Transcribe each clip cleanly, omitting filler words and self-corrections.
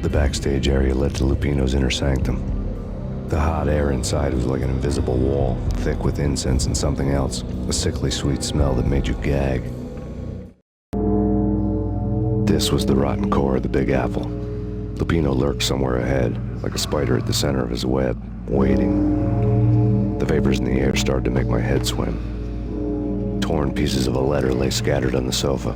The backstage area led to Lupino's inner sanctum. The hot air inside was like an invisible wall, thick with incense and something else, a sickly sweet smell that made you gag. This was the rotten core of the Big Apple. Lupino lurked somewhere ahead, like a spider at the center of his web, waiting. The vapors in the air started to make my head swim. Torn pieces of a letter lay scattered on the sofa.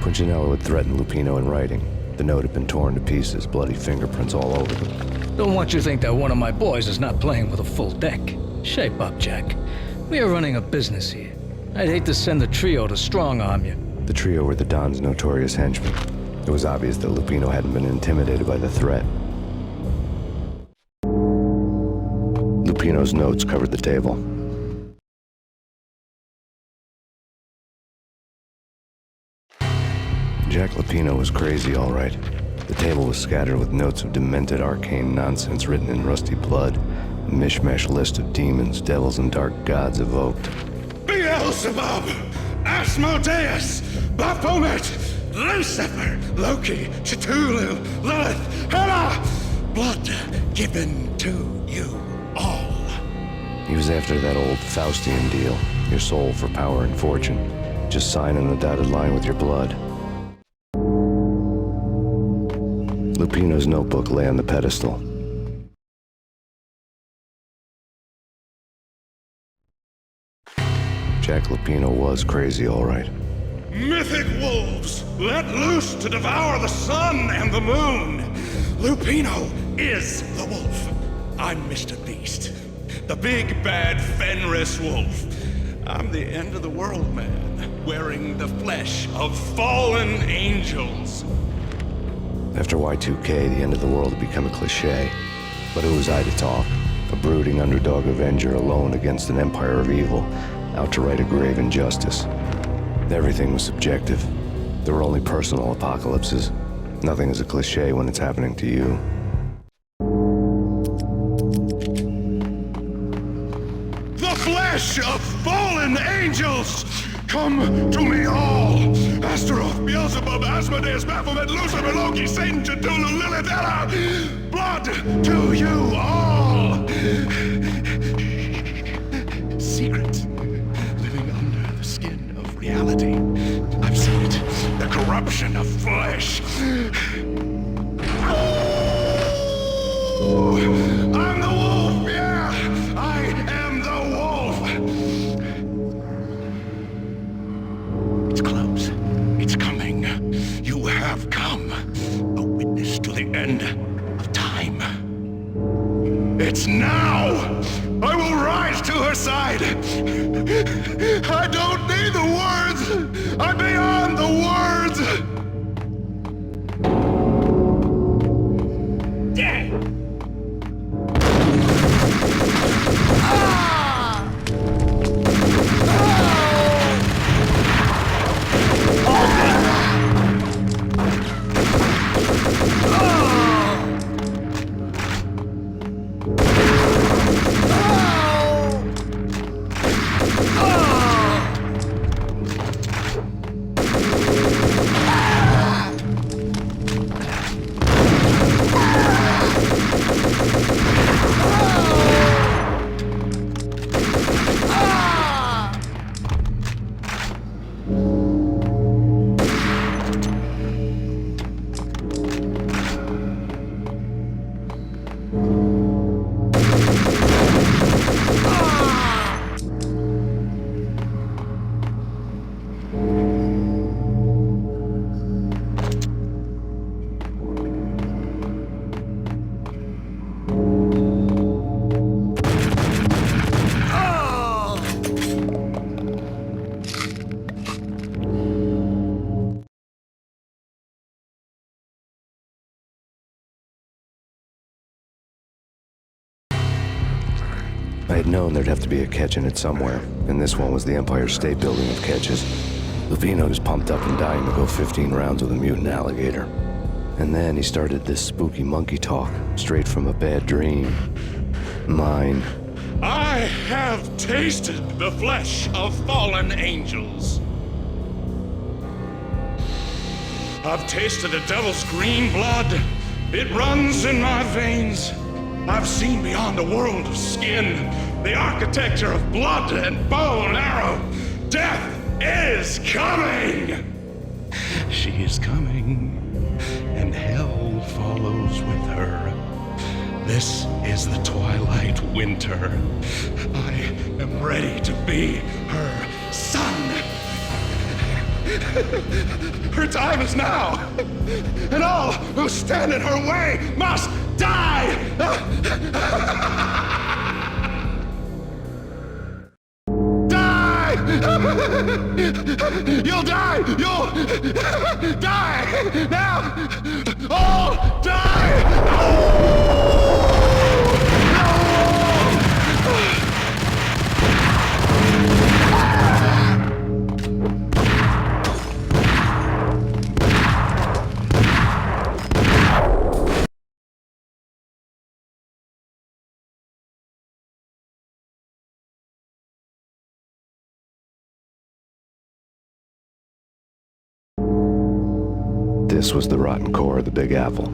Punchinello had threatened Lupino in writing. The note had been torn to pieces, bloody fingerprints all over them. Don't want you to think that one of my boys is not playing with a full deck. Shape up, Jack. We are running a business here. I'd hate to send the trio to strong-arm you. The trio were the Don's notorious henchmen. It was obvious that Lupino hadn't been intimidated by the threat. Lupino's notes covered the table. Jack Lupino was crazy, all right. The table was scattered with notes of demented arcane nonsense written in rusty blood, a mishmash list of demons, devils, and dark gods evoked. Beelzebub, Asmodeus, Baphomet, Lucifer, Loki, Cthulhu, Lilith, Hela, blood given to you all. He was after that old Faustian deal, your soul for power and fortune. Just sign on the dotted line with your blood. Lupino's notebook lay on the pedestal. Jack Lupino was crazy, all right. Mythic wolves, let loose to devour the sun and the moon. Lupino is the wolf. I'm Mr. Beast, the big bad Fenris wolf. I'm the end of the world man, wearing the flesh of fallen angels. After Y2K, the end of the world had become a cliché. But who was I to talk? A brooding underdog avenger alone against an empire of evil, out to right a grave injustice. Everything was subjective. There were only personal apocalypses. Nothing is a cliché when it's happening to you. The flesh of fallen angels! Come to me all! Astaroth, Beelzebub, Asmodeus, Baphomet, Lucifer, Loki, Satan, Cthulhu, Lilith, Hela! Blood to you all! Secret, living under the skin of reality. I've seen it, the corruption of flesh. I'm the wolf, yeah! I am the wolf! It's close. It's coming. You have come. A witness to the end of time. It's now! I will rise to her side! I don't need the words! I'm beyond the words! Yeah! I had known there'd have to be a catch in it somewhere, and this one was the Empire State Building of catches. Lupino was pumped up and dying to go 15 rounds with a mutant alligator. And then he started this spooky monkey talk, straight from a bad dream. Mine. I have tasted the flesh of fallen angels. I've tasted the devil's green blood. It runs in my veins. I've seen beyond the world of skin, the architecture of blood and bow and arrow. Death is coming! She is coming, and hell follows with her. This is the twilight winter. I am ready to be her son. Her time is now, and all who stand in her way must die! Die! You'll die! You'll die! Now! All die! This was the rotten core of the Big Apple.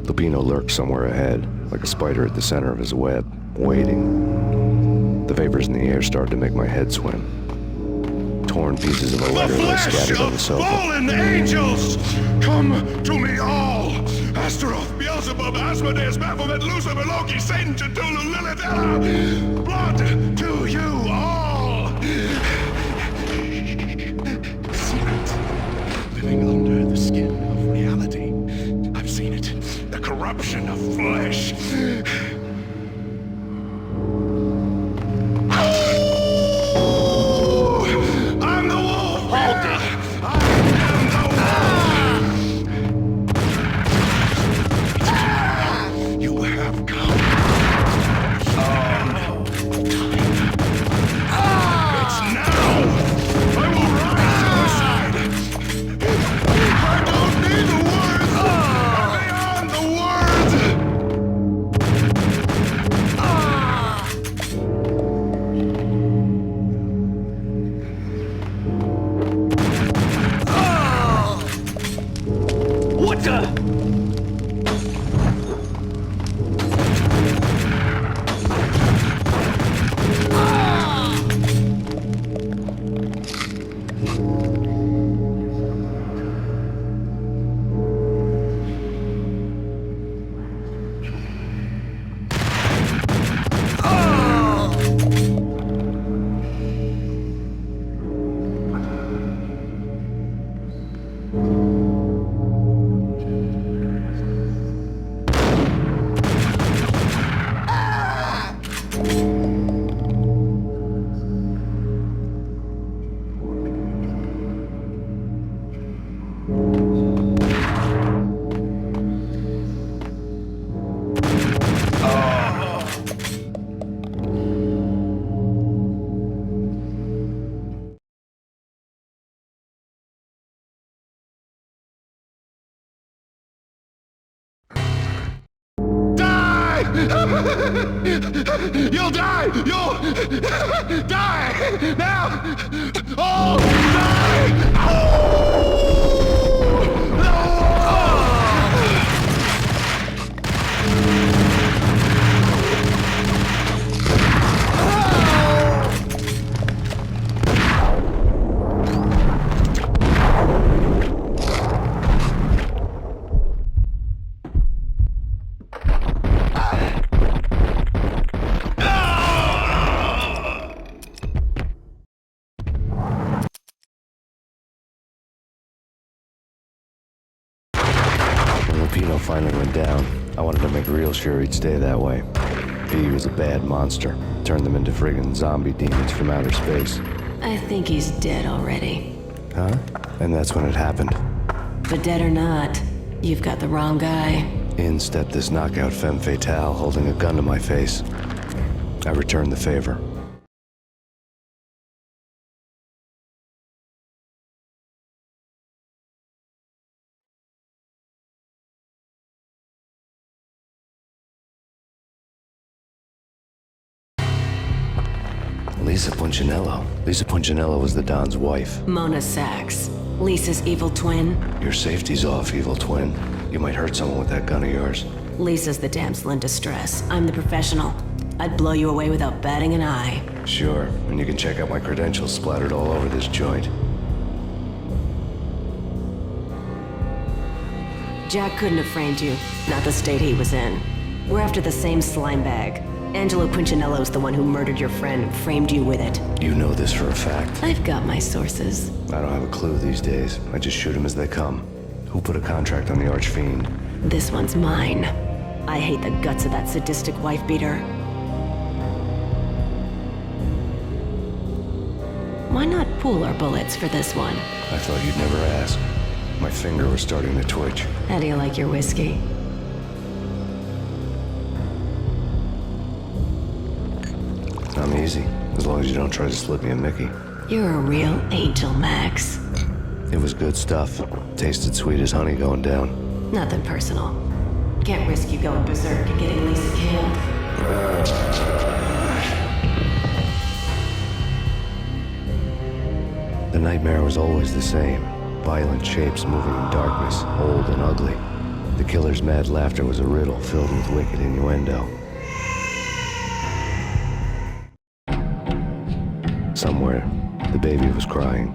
Lupino lurked somewhere ahead, like a spider at the center of his web, waiting. The vapors in the air started to make my head swim. Torn pieces of a letter lay scattered on the sofa. Fallen angels! Come to me all! Astaroth, Beelzebub, Asmodeus, Baphomet, Lucifer, Loki, Satan, Cthulhu, Lilith, Ella! Blood to you all! Secret. Living under the skin of reality. I've seen it. The corruption of flesh. I'm the wolf! I am the wolf! You have come. It's now! I will rise to your side! I don't need the words! I'm beyond the words! What the? You'll die! You'll die! Now! All die! Lupino finally went down. I wanted to make real sure he'd stay that way. He was a bad monster. Turned them into friggin' zombie demons from outer space. I think he's dead already. Huh? And that's when it happened. But dead or not, you've got the wrong guy. In stepped this knockout femme fatale holding a gun to my face. I returned the favor. Lisa Punchinello. Lisa Punchinello was the Don's wife. Mona Sachs. Lisa's evil twin. Your safety's off, evil twin. You might hurt someone with that gun of yours. Lisa's the damsel in distress. I'm the professional. I'd blow you away without batting an eye. Sure, and you can check out my credentials splattered all over this joint. Jack couldn't have framed you. Not the state he was in. We're after the same slime bag. Angelo Quincinello's the one who murdered your friend and framed you with it. You know this for a fact. I've got my sources. I don't have a clue these days. I just shoot them as they come. Who put a contract on the Archfiend? This one's mine. I hate the guts of that sadistic wife-beater. Why not pool our bullets for this one? I thought you'd never ask. My finger was starting to twitch. How do you like your whiskey? I'm easy, as long as you don't try to slip me a Mickey. You're a real angel, Max. It was good stuff. Tasted sweet as honey going down. Nothing personal. Can't risk you going berserk and getting Lisa killed. The nightmare was always the same. Violent shapes moving in darkness, old and ugly. The killer's mad laughter was a riddle filled with wicked innuendo. Somewhere, the baby was crying.